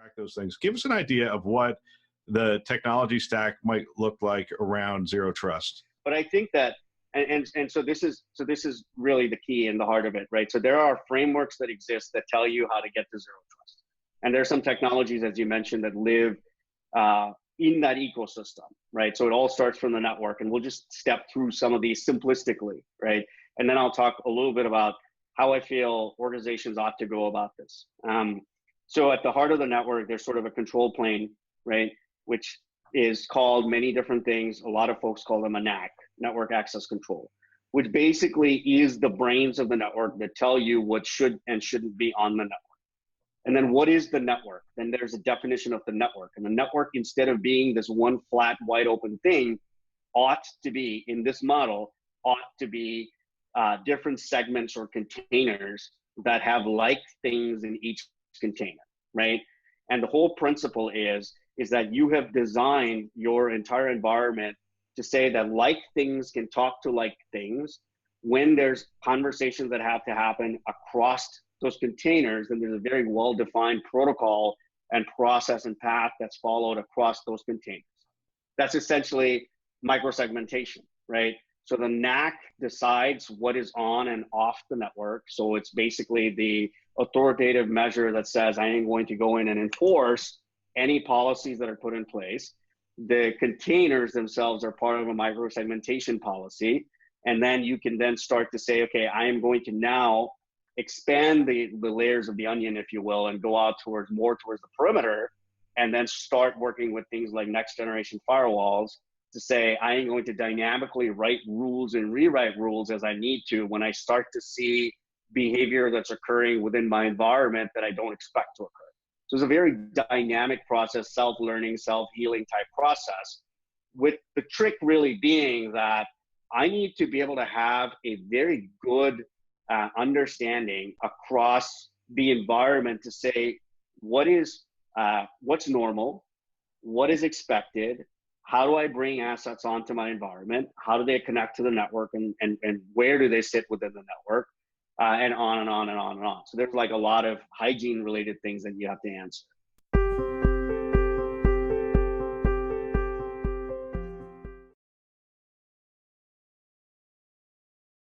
track those things. Give us an idea of what the technology stack might look like around zero trust. But I think that, and so this is really the key and the heart of it, right? So there are frameworks that exist that tell you how to get to zero trust. And there's some technologies, as you mentioned, that live in that ecosystem, right? So it all starts from the network, and we'll just step through some of these simplistically, right? And then I'll talk a little bit about how I feel organizations ought to go about this. So at the heart of the network, there's sort of a control plane, right? Which is called many different things. A lot of folks call them a NAC, network access control, which basically is the brains of the network that tell you what should and shouldn't be on the network. And then what is the network? Then there's a definition of the network. And the network, instead of being this one flat, wide open thing, ought to be, in this model, ought to be different segments or containers that have like things in each container, right? And the whole principle is that you have designed your entire environment to say that like things can talk to like things. When there's conversations that have to happen across those containers, then there's a very well-defined protocol and process and path that's followed across those containers. That's essentially microsegmentation, right? So the NAC decides what is on and off the network. So it's basically the authoritative measure that says, I am going to go in and enforce any policies that are put in place. The containers themselves are part of a microsegmentation policy. And then you can then start to say, okay, I am going to now expand the layers of the onion, if you will, and go out more towards the perimeter, and then start working with things like next generation firewalls to say, I am going to dynamically write rules and rewrite rules as I need to when I start to see behavior that's occurring within my environment that I don't expect to occur. So it's a very dynamic process, self-learning, self-healing type process, with the trick really being that I need to be able to have a very good understanding across the environment to say what's normal, what is expected, how do I bring assets onto my environment, how do they connect to the network, and where do they sit within the network, and on and on and on and on. So there's like a lot of hygiene related things that you have to answer.